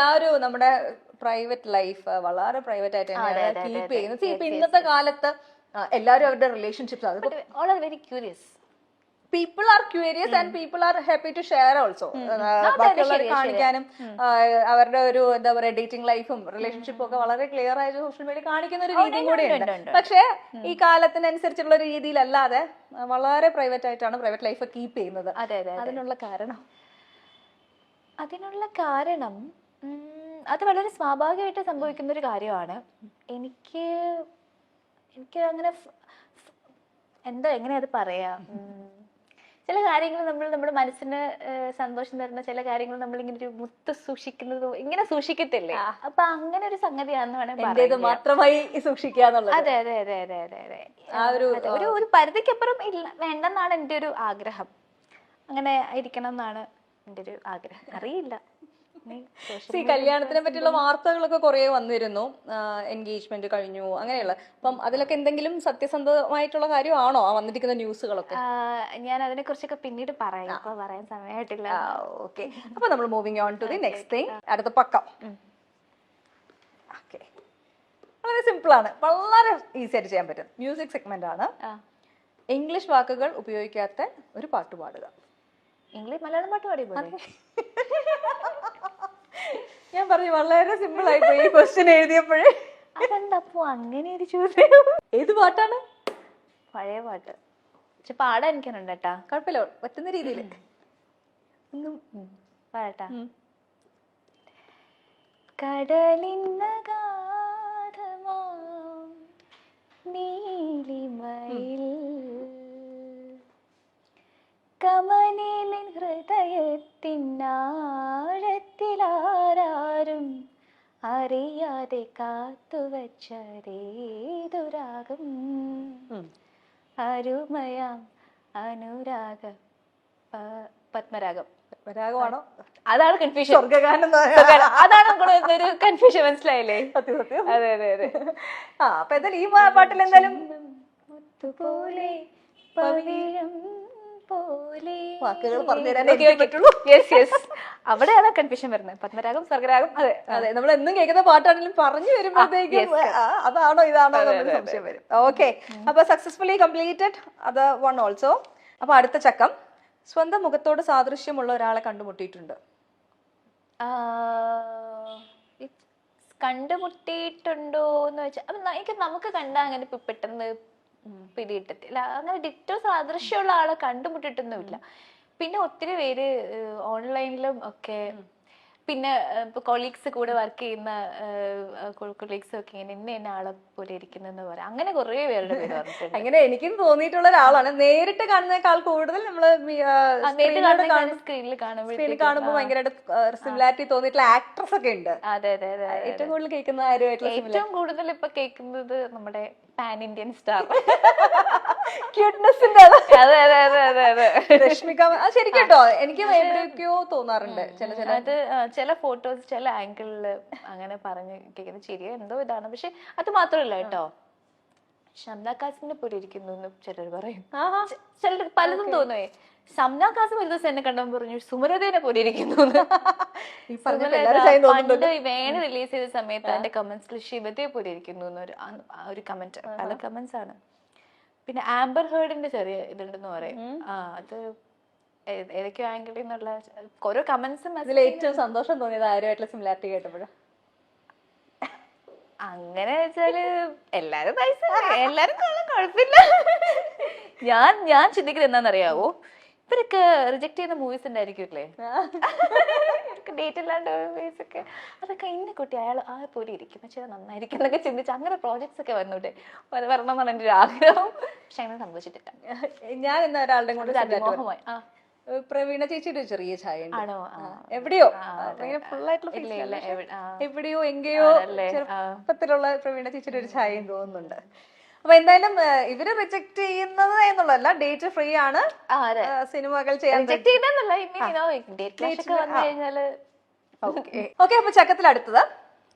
ആ ഒരു നമ്മുടെ പ്രൈവറ്റ് ലൈഫ് വളരെ പ്രൈവറ്റ് ആയിട്ട് തന്നെയാണ് കീപ്പ് ചെയ്യുന്നത്. ഇപ്പൊ ഇന്നത്തെ കാലത്ത് എല്ലാവരും അവരുടെ relationships very curious. people are curious and people are happy to share also. ബാക്കിയുള്ളവരെ കാണിക്കാനും അവരുടെ ഒരു എന്താ പറയാ ഡേറ്റിംഗ് ലൈഫും റിലേഷൻഷിപ്പും ഒക്കെ വളരെ ക്ലിയർ ആയിട്ട് സോഷ്യൽ മീഡിയ കാണിക്കുന്ന ഒരു രീതിയും കൂടെ ഉണ്ട്. പക്ഷെ ഈ കാലത്തിനനുസരിച്ചുള്ള ഒരു രീതിയിലല്ലാതെ വളരെ പ്രൈവറ്റ് ആയിട്ടാണ് പ്രൈവറ്റ് ലൈഫ് കീപ്പ് ചെയ്യുന്നത്. അതിനുള്ള കാരണം അത് വളരെ സ്വാഭാവികമായിട്ട് സംഭവിക്കുന്ന ഒരു കാര്യമാണ്. എനിക്ക് അങ്ങനെ എങ്ങനെ അത് പറയാ, ചില കാര്യങ്ങൾ നമ്മുടെ മനസ്സിന് സന്തോഷം തരുന്ന ചില കാര്യങ്ങൾ നമ്മളിങ്ങനെ ഒരു മുത്ത് സൂക്ഷിക്കുന്നത് ഇങ്ങനെ സൂക്ഷിക്കത്തില്ലേ, അപ്പൊ അങ്ങനെ ഒരു സംഗതിയാണെന്ന് വേണമെങ്കിൽ മാത്രമായി സൂക്ഷിക്കാന്നുള്ളത്. അതെ അതെ അതെ അതെ അതെ അതെ. ഒരു പരിധിക്കപ്പുറം ഇല്ല വേണ്ടെന്നാണ് എൻ്റെ ഒരു ആഗ്രഹം. അങ്ങനെ ഇരിക്കണം എന്നാണ് എൻ്റെ ഒരു ആഗ്രഹം. അറിയില്ല, കല്യാണത്തിനെ പറ്റിയുള്ള വാർത്തകളൊക്കെ കുറെ വന്നിരുന്നു. എൻഗേജ്മെന്റ് കഴിഞ്ഞു അങ്ങനെയുള്ള. അപ്പം അതിലൊക്കെ എന്തെങ്കിലും സത്യസന്ധമായിട്ടുള്ള കാര്യമാണോ ആ വന്നിരിക്കുന്ന ന്യൂസുകളൊക്കെ? ഞാൻ അതിനെ കുറിച്ചൊക്കെ പിന്നീട് പറയാം, ഇപ്പൊ പറയാൻ സമയമായിട്ടില്ല. ഓക്കെ, അപ്പൊ നമ്മൾ moving on to the next thing. അടുത്ത പക്കം. ഓക്കെ, വളരെ സിമ്പിൾ ആണ്, വളരെ ഈസി ആയിട്ട് ചെയ്യാൻ പറ്റും. മ്യൂസിക് സെഗ്മെന്റ് ആണ്. ഇംഗ്ലീഷ് വാക്കുകൾ ഉപയോഗിക്കാത്ത ഒരു പാട്ട് പാടുക. മലയാളം പാട്ട് പാടിയപോലെ? ഞാൻ പറഞ്ഞു വളരെ സിമ്പിൾ ആയി പോയി ക്വസ്റ്റ്യൻ എഴുതിയപ്പോഴേ. അതെന്തപ്പോ അങ്ങനെ ഒരു ചോദ്യം? ഏത് പാട്ടാണ്? പഴയ പാട്ട്. പക്ഷെ പാടാൻ എനിക്കുണ്ട് കേട്ടാ. കുഴപ്പമില്ല, പറ്റുന്ന രീതിയിൽ പാടാ. കടലിന്നഗാധമാം നീലിമയിൽ കമനിലിൻ ഹൃദയത്തിനാഴത്തിലാരും അറിയാതെ കാത്തുവച്ചതേതുരാഗം അരുമയാം അനുരാഗ പത്മരാഗം. പത്മരാഗമാണോ? അതാണ് കൺഫ്യൂഷൻ. അതാണ് ഒരു കൺഫ്യൂഷൻ, മനസ്സിലായില്ലേ? സത്യം സത്യം. അതെ അതെ അതെ. അപ്പൊ എന്തായാലും ഈ പാട്ടിൽ എന്തായാലും മുത്തുപോലെ പവിഴം വാക്കുകൾ പറഞ്ഞുതരാനേ പറ്റുള്ളൂ. അവിടെയാണ് കൺഫ്യൂഷൻ വരുന്നത്. പത്മരാഗം, സ്വർഗരാഗം. അതെ അതെ, നമ്മൾ എന്നും കേൾക്കുന്ന പാട്ടാണെങ്കിലും പറഞ്ഞു വരുമ്പോഴത്തേക്കും അതാണോ ഇതാണോ എന്നൊരു സംശയം വരും. ഓക്കെ, അപ്പൊ സക്സസ്ഫുള്ളി കംപ്ലീറ്റഡ് അത് വൺ ഓൾസോ. അപ്പൊ അടുത്ത ചക്കം. സ്വന്തം മുഖത്തോട് സാദൃശ്യമുള്ള ഒരാളെ കണ്ടുമുട്ടിയിട്ടുണ്ട്. കണ്ടുമുട്ടിയിട്ടുണ്ടോ എന്ന് വെച്ചാൽ എനിക്ക് നമുക്ക് കണ്ടാ അങ്ങനെ പെട്ടെന്ന് പിടിയിട്ടത്തില്ല. അങ്ങനെ ഡിറ്റോ സാദൃശ്യമുള്ള ആളെ കണ്ടുമുട്ടിയിട്ടൊന്നുമില്ല. പിന്നെ ഒത്തിരി പേര് ഓൺലൈനിലും ഒക്കെ, പിന്നെ ഇപ്പൊ കൊളീഗ്സ് കൂടെ വർക്ക് ചെയ്യുന്ന കൊളീഗ്സ് ഒക്കെ ഇങ്ങനെ ആളെ പോലെ ഇരിക്കുന്നെന്ന് പറയാം. അങ്ങനെ കുറെ പേരുടെ പേര് പറഞ്ഞിട്ടുണ്ട്. അങ്ങനെ എനിക്കും തോന്നിയിട്ടുള്ള ഒരാളാണ്. നേരിട്ട് കാണുന്നതിനേക്കാൾ കൂടുതൽ നമ്മള് സ്ക്രീനിൽ കാണുമ്പോൾ ഭയങ്കരമായിട്ട് സിമിലാരിറ്റി തോന്നിയിട്ടുള്ള ആക്ട്രസ് ഒക്കെ ഉണ്ട്. അതെ അതെ അതെ. ഏറ്റവും കൂടുതൽ കേൾക്കുന്ന ആരുമായിട്ടുള്ള ഏറ്റവും കൂടുതൽ ഇപ്പൊ കേൾക്കുന്നത് നമ്മുടെ പാൻ ഇന്ത്യൻ സ്റ്റാർ ക്യൂട്ട്നെസിന്റെ. അതെ അതെ അതെ അതെ അതെ. രശ്മിക ശരിക്കും കേട്ടോ, എനിക്ക് എവിടെയൊക്കെയോ തോന്നാറുണ്ട് ചില ഫോട്ടോസ് ചില ആംഗിളില് അങ്ങനെ പറഞ്ഞു കേൾക്കുന്നത് ശരിയോ എന്തോ ഇതാണ്. പക്ഷെ അത് മാത്രമല്ല കേട്ടോ, ഷംന കാസിമിനെ പോലെ ഇരിക്കുന്നു എന്ന് ചിലർ പറയും. ചിലർ പലതും തോന്നുവേ. ഷംന കാസിം ഒരു ദിവസം എന്നെ കണ്ടപ്പോൾ പറഞ്ഞു സുമലതേനെ പോലെ ഇരിക്കുന്നു. പണ്ട് വേണ റിലീസ് ചെയ്ത സമയത്ത് എന്റെ കമന്റ്സിൽ ശിവതയെ പോലെ ഇരിക്കുന്നു ഒരു കമന്റ്. പല കമന്റ്സ് ആണ്. പിന്നെ ആംബർ ഹേർഡിന്റെ ചെറിയ ഇതുണ്ടെന്ന് പറയും. അത് ഏതൊക്കെയോ ആംഗിളിൽ നിന്നുള്ള ഓരോ കമന്റ്സും. അതിൽ ഏറ്റവും സന്തോഷം തോന്നിയത് ആരുമായിട്ടുള്ള സിമിലാരിറ്റി കേട്ടപ്പോഴാണ്? അങ്ങനെ വെച്ചാല് എല്ലാരും എല്ലാരും കുഴപ്പമില്ല. ഞാൻ ചിന്തിക്കുന്നത് എന്താണെന്നറിയാവോ, ഇവരൊക്കെ റിജക്ട് ചെയ്യുന്ന മൂവീസ് ഉണ്ടായിരിക്കുമല്ലേ, ഡേറ്റ് അല്ലാണ്ട് മൂവീസ് ഒക്കെ, അതൊക്കെ ഇന്ന കുട്ടി അയാൾ ആ പോലെ ഇരിക്കും പക്ഷെ നന്നായിരിക്കും എന്നൊക്കെ ചിന്തിച്ച് അങ്ങനെ പ്രോജക്ട്സ് ഒക്കെ വന്നൂടെ വരണം എന്നാണ് എൻ്റെ ഒരു ആഗ്രഹം. പക്ഷെ അങ്ങനെ സംഭവിച്ചിട്ടില്ല. ഞാൻ ഇന്ന് ഒരാളുടെ കൊണ്ട് അതിമോഹമായി. പ്രവീണ ചേച്ചിയുടെ ചെറിയ ചായ ആണോ? എവിടെയോ ഫുൾ ആയിട്ടുള്ള എവിടെയോ എങ്കയോ ചെറുപ്പത്തിലുള്ള പ്രവീണ ചേച്ചിയുടെ ഒരു ചായയും തോന്നുന്നുണ്ട്. അപ്പൊ എന്തായാലും ഇവര് റിജക്ട് ചെയ്യുന്നത് എന്നുള്ളതല്ല, ഡേറ്റ് ഫ്രീ ആണ്, സിനിമകൾ ചെയ്യാൻ. ഓക്കെ, അപ്പൊ ചക്കത്തിൽ അടുത്തത്.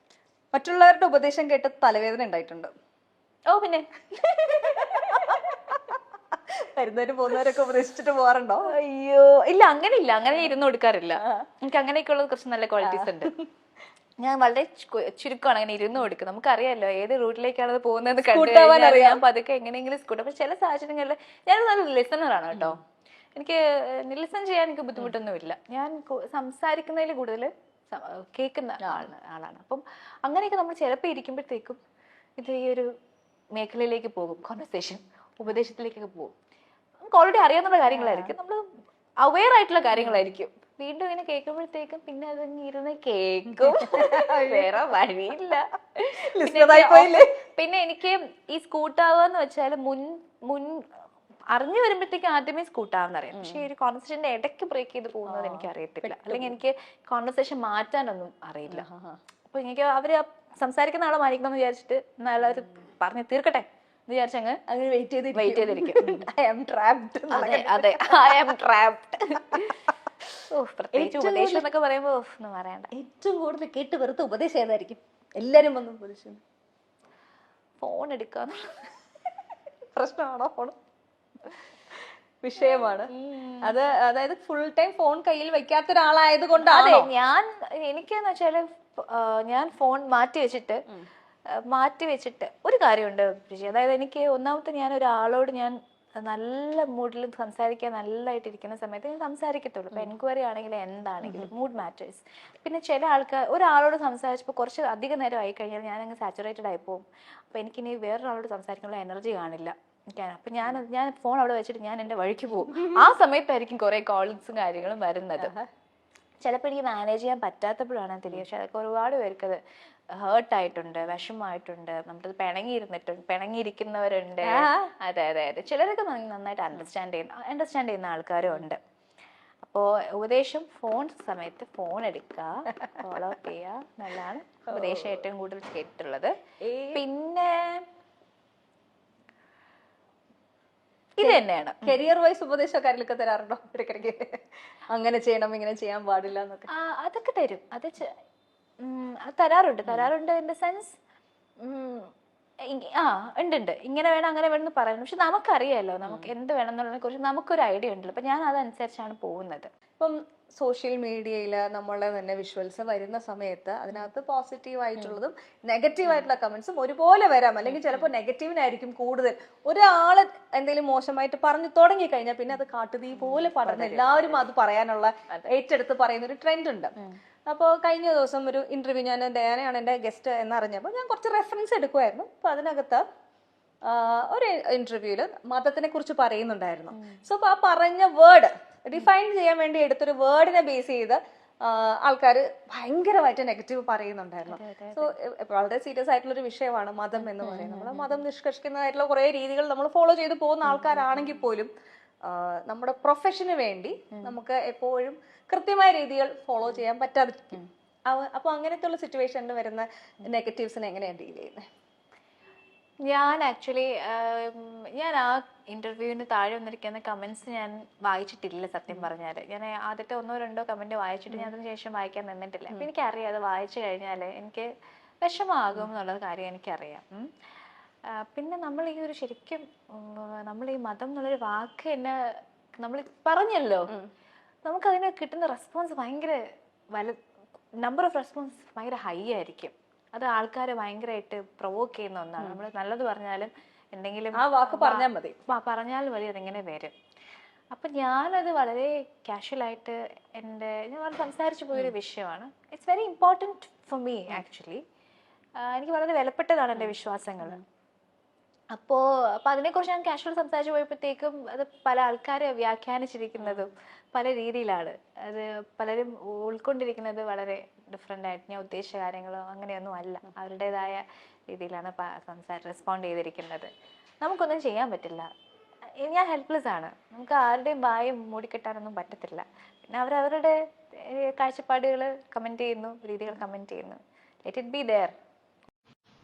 മറ്റുള്ളവരുടെ ഉപദേശം കേട്ട് തലവേദന ഉണ്ടായിട്ടുണ്ട്. ഓ പിന്നെ വരുന്നവരും പോകുന്നവരൊക്കെ ഉപദേശിച്ചിട്ട് പോകാറുണ്ടോ? അയ്യോ ഇല്ല, അങ്ങനെ ഇരുന്ന് കൊടുക്കാറില്ല. എനിക്ക് അങ്ങനെയൊക്കെ ഉള്ളത് കുറച്ച് നല്ല ക്വാളിറ്റീസ് ഉണ്ട്. ഞാൻ വളരെ ചുരുക്കമാണ് അങ്ങനെ ഇരുന്ന് കൊടുക്കും. നമുക്കറിയാലോ ഏത് റൂട്ടിലേക്കാണ് അത് പോകുന്നത് ഞാൻ പതുക്കെ എങ്ങനെയെങ്കിലും സ്കൂട്ട്. പക്ഷെ ചില സാഹചര്യങ്ങളിൽ ഞാൻ നല്ല ലിസണറാണ് കേട്ടോ. എനിക്ക് ലിസൺ ചെയ്യാൻ എനിക്ക് ബുദ്ധിമുട്ടൊന്നുമില്ല. ഞാൻ സംസാരിക്കുന്നതിൽ കൂടുതൽ കേൾക്കുന്ന ആളാണ്. അപ്പം അങ്ങനെയൊക്കെ നമ്മൾ ചിലപ്പോൾ ഇരിക്കുമ്പോഴത്തേക്കും ഇത് ഈ ഒരു മേഖലയിലേക്ക് പോകും, കോൺവെർസേഷൻ ഉപദേശത്തിലേക്കൊക്കെ പോകും. നമുക്ക് ഓൾറെഡി അറിയാവുന്ന കാര്യങ്ങളായിരിക്കും, നമ്മൾ അവെയർ ആയിട്ടുള്ള കാര്യങ്ങളായിരിക്കും. വീണ്ടും ഇങ്ങനെ കേൾക്കുമ്പോഴത്തേക്കും പിന്നെ അത് ഇരുന്ന് കേൾക്കും, വേറെ വഴിയില്ല. പിന്നെ എനിക്ക് ഈ സ്കൂട്ടാവുക വെച്ചാൽ മുൻ അറിഞ്ഞു വരുമ്പോഴത്തേക്കും ആദ്യമേ സ്കൂട്ടാവുന്നറിയാം. പക്ഷെ ഒരു കോൺവെർസേഷന്റെ ഇടയ്ക്ക് ബ്രേക്ക് ചെയ്ത് പോകുന്നത് എനിക്ക് അറിയത്തില്ല, അല്ലെങ്കിൽ എനിക്ക് കോൺവെർസേഷൻ മാറ്റാനൊന്നും അറിയില്ല. അപ്പൊ എനിക്ക് അവര് സംസാരിക്കുന്ന ആളെ മാനിക്കണം എന്ന് വിചാരിച്ചിട്ട് നല്ലൊരു പറഞ്ഞ് തീർക്കട്ടെ എന്ന് വിചാരിച്ചങ്ങ് അങ്ങനെ വെയിറ്റ് ചെയ്തിരിക്കും. അതെ, ഐ ആം ട്രാപ്ഡ്. പ്രത്യേകിച്ച് ഉപദേശം എന്നൊക്കെ പറയുമ്പോ ഒന്നും പറയണ്ട. ഏറ്റവും കൂടുതൽ കേട്ട് വെറുത്ത ഉപദേശം ഏതായിരിക്കും? എല്ലാരും വന്ന് ഉപദേശം ഫോൺ എടുക്കാന്ന് പ്രശ്നമാണോ? ഫോൺ വിഷയമാണ് അത്. അതായത് ഫുൾ ടൈം ഫോൺ കയ്യിൽ വെക്കാത്ത ഒരാളായത് കൊണ്ടാണ്. എനിക്കെന്ന് വെച്ചാല് ഞാൻ ഫോൺ മാറ്റി വെച്ചിട്ട് ഒരു കാര്യമുണ്ട്. അതായത് എനിക്ക് ഒന്നാമത്തെ ഞാൻ ഒരാളോട് ഞാൻ നല്ല മൂഡിൽ സംസാരിക്കാൻ നല്ലതായിട്ട് ഇരിക്കുന്ന സമയത്ത് ഞാൻ സംസാരിക്കത്തുള്ളൂ. ഇപ്പൊ എൻക്വയറി ആണെങ്കിലും എന്താണെങ്കിലും മൂഡ് മാറ്റേഴ്സ്. പിന്നെ ചില ആൾക്കാർ ഒരാളോട് സംസാരിച്ചപ്പോൾ കുറച്ച് അധികം നേരം ആയി കഴിഞ്ഞാൽ ഞാൻ അങ്ങ് സാച്ചുറേറ്റഡ് ആയി പോകും. അപ്പൊ എനിക്കിനി വേറൊരാളോട് സംസാരിക്കാനുള്ള എനർജി കാണില്ല. അപ്പൊ ഞാൻ ഫോൺ അവിടെ വെച്ചിട്ട് ഞാൻ എന്റെ വഴിക്ക് പോകും. ആ സമയത്തായിരിക്കും കുറെ കോൾസും കാര്യങ്ങളും വരുന്നത്. ചിലപ്പോൾ എനിക്ക് മാനേജ് ചെയ്യാൻ പറ്റാത്തപ്പോഴാണ് തിരികെ. പക്ഷെ അതൊക്കെ ഒരുപാട് പേർക്ക് അത് ഹേർട്ടായിട്ടുണ്ട്, വിഷമമായിട്ടുണ്ട്, നമ്മളത് പിണങ്ങിയിരിക്കുന്നവരുണ്ട്. അതെ, ചിലരൊക്കെ നന്നായിട്ട് അണ്ടർസ്റ്റാൻഡ് ചെയ്യുന്ന ആൾക്കാരും ഉണ്ട്. അപ്പോ ഉപദേശം ഫോൺ സമയത്ത് ഫോൺ എടുക്കുക, ഫോളോ അപ്പ് ചെയ്യുക എന്നുള്ളതാണ് ഉപദേശം ഏറ്റവും കൂടുതൽ കേട്ടിട്ടുള്ളത്. പിന്നെ ഇത് തന്നെയാണ് കരിയർ വൈസ് ഉപദേശമൊക്കെ ആരെങ്കിലൊക്കെ തരാറുണ്ടോ ഇടയ്ക്കിടയ്ക്ക്? അങ്ങനെ ചെയ്യണം, ഇങ്ങനെ ചെയ്യാൻ പാടില്ല എന്നൊക്കെ. അതൊക്കെ തരും. അത് തരാറുണ്ട് ഇൻ ദ സെൻസ് ഉണ്ട് ഇങ്ങനെ വേണം അങ്ങനെ വേണം എന്ന് പറയുന്നു. പക്ഷെ നമുക്കറിയാലോ നമുക്ക് എന്ത് വേണം എന്നുള്ളതിനെ കുറിച്ച് നമുക്കൊരു ഐഡിയ ഉണ്ടല്ലോ. അപ്പൊ ഞാൻ അതനുസരിച്ചാണ് പോകുന്നത്. ഇപ്പം സോഷ്യൽ മീഡിയയിൽ നമ്മളെ തന്നെ വിഷ്വൽസ് വരുന്ന സമയത്ത് അതിനകത്ത് പോസിറ്റീവ് ആയിട്ടുള്ളതും നെഗറ്റീവ് ആയിട്ടുള്ള കമന്റ്സും ഒരുപോലെ വരാം. അല്ലെങ്കിൽ ചിലപ്പോൾ നെഗറ്റീവിനായിരിക്കും കൂടുതൽ. ഒരാള് എന്തെങ്കിലും മോശമായിട്ട് പറഞ്ഞു തുടങ്ങി കഴിഞ്ഞാൽ പിന്നെ അത് കാട്ടുതീ പോലെ പടർന്ന് എല്ലാവരും അത് പറയാനുള്ള ഏറ്റെടുത്ത് പറയുന്ന ഒരു ട്രെൻഡ് ഉണ്ട്. അപ്പോൾ കഴിഞ്ഞ ദിവസം ഒരു ഇന്റർവ്യൂ, ഞാൻ ഡയാനയാണ് എൻ്റെ ഗസ്റ്റ് എന്നറിഞ്ഞപ്പോൾ ഞാൻ കുറച്ച് റെഫറൻസ് എടുക്കുമായിരുന്നു. അപ്പൊ അതിനകത്ത് ഒരു ഇന്റർവ്യൂല് മതത്തിനെ കുറിച്ച് പറയുന്നുണ്ടായിരുന്നു. സോ അപ്പൊ ആ പറഞ്ഞ വേർഡ് ഡിഫൈൻ ചെയ്യാൻ വേണ്ടി എടുത്തൊരു വേർഡിനെ ബേസ് ചെയ്ത് ആൾക്കാർ ഭയങ്കരമായിട്ട് നെഗറ്റീവ് പറയുന്നുണ്ടായിരുന്നു. സോ വളരെ സീരിയസ് ആയിട്ടുള്ള ഒരു വിഷയമാണ് മതം എന്ന് പറയുന്നത്. നമ്മൾ മതം നിഷ്കർഷിക്കുന്നതായിട്ടുള്ള കുറെ രീതികൾ നമ്മൾ ഫോളോ ചെയ്ത് പോകുന്ന ആൾക്കാരാണെങ്കിൽ പോലും നമ്മുടെ പ്രൊഫഷന് വേണ്ടി നമുക്ക് എപ്പോഴും കൃത്യമായ രീതികൾ ഫോളോ ചെയ്യാൻ പറ്റാതിരിക്കും. അപ്പൊ അങ്ങനത്തെ ഉള്ള സിറ്റുവേഷനിൽ വരുന്ന നെഗറ്റീവ്സിനെ എങ്ങനെയാണ് ഡീൽ ചെയ്യുന്നത്? ഞാൻ ആക്ച്വലി ഞാൻ ആ ഇന്റർവ്യൂവിന് താഴെ വന്നിരിക്കുന്ന കമന്റ്സ് ഞാൻ വായിച്ചിട്ടില്ല സത്യം പറഞ്ഞാൽ. ഞാൻ ആദ്യത്തെ 1-2 കമന്റ് വായിച്ചിട്ട് ഞാൻ അതിന് ശേഷം വായിക്കാൻ നിന്നിട്ടില്ല. അപ്പൊ എനിക്കറിയാം അത് വായിച്ചു കഴിഞ്ഞാൽ എനിക്ക് വിഷമാകും എന്നുള്ളത് കാര്യം എനിക്കറിയാം. പിന്നെ നമ്മൾ ഈ ഒരു ശരിക്കും നമ്മൾ ഈ മതം എന്നുള്ളൊരു വാക്ക് തന്നെ നമ്മൾ പറഞ്ഞല്ലോ, നമുക്കതിന് കിട്ടുന്ന റെസ്പോൺസ് ഭയങ്കര നമ്പർ ഓഫ് റെസ്പോൺസ് ഭയങ്കര ഹൈ ആയിരിക്കും. അത് ആൾക്കാരെ ഭയങ്കരമായിട്ട് പ്രൊവോക്ക് ചെയ്യുന്ന ഒന്നാണ്. നമ്മൾ നല്ലത് പറഞ്ഞാലും എന്തെങ്കിലും ആ വാക്ക് പറഞ്ഞാൽ മതി അതിങ്ങനെ വരും. അപ്പൊ ഞാനത് വളരെ കാഷ്വലായിട്ട് ഞാൻ സംസാരിച്ചു പോയൊരു വിഷയമാണ്. It's very important for me actually. എനിക്ക് വളരെ വിലപ്പെട്ടതാണ് എൻ്റെ വിശ്വാസങ്ങൾ. അപ്പോൾ അതിനെക്കുറിച്ച് ഞാൻ കാഷ്വൽ സംസാരിച്ചു പോയപ്പോഴത്തേക്കും അത് പല ആൾക്കാരെ വ്യാഖ്യാനിച്ചിരിക്കുന്നതും പല രീതിയിലാണ്. അത് പലരും ഉൾക്കൊണ്ടിരിക്കുന്നത് വളരെ ഡിഫറെൻ്റ് ആയിട്ട്. ഞാൻ ഉദ്ദേശിച്ച കാര്യങ്ങളോ അങ്ങനെയൊന്നും അല്ല, അവരുടേതായ രീതിയിലാണ് റെസ്പോണ്ട് ചെയ്തിരിക്കുന്നത്. നമുക്കൊന്നും ചെയ്യാൻ പറ്റില്ല. ഞാൻ ഹെൽപ്ലെസ് ആണ്. നമുക്ക് ആരുടെയും വായും മൂടിക്കെട്ടാനൊന്നും പറ്റത്തില്ല. പിന്നെ അവരവരുടെ കാഴ്ചപ്പാടുകൾ കമൻറ്റ് ചെയ്യുന്നു, രീതികൾ കമൻറ്റ് ചെയ്യുന്നു. Let it be there.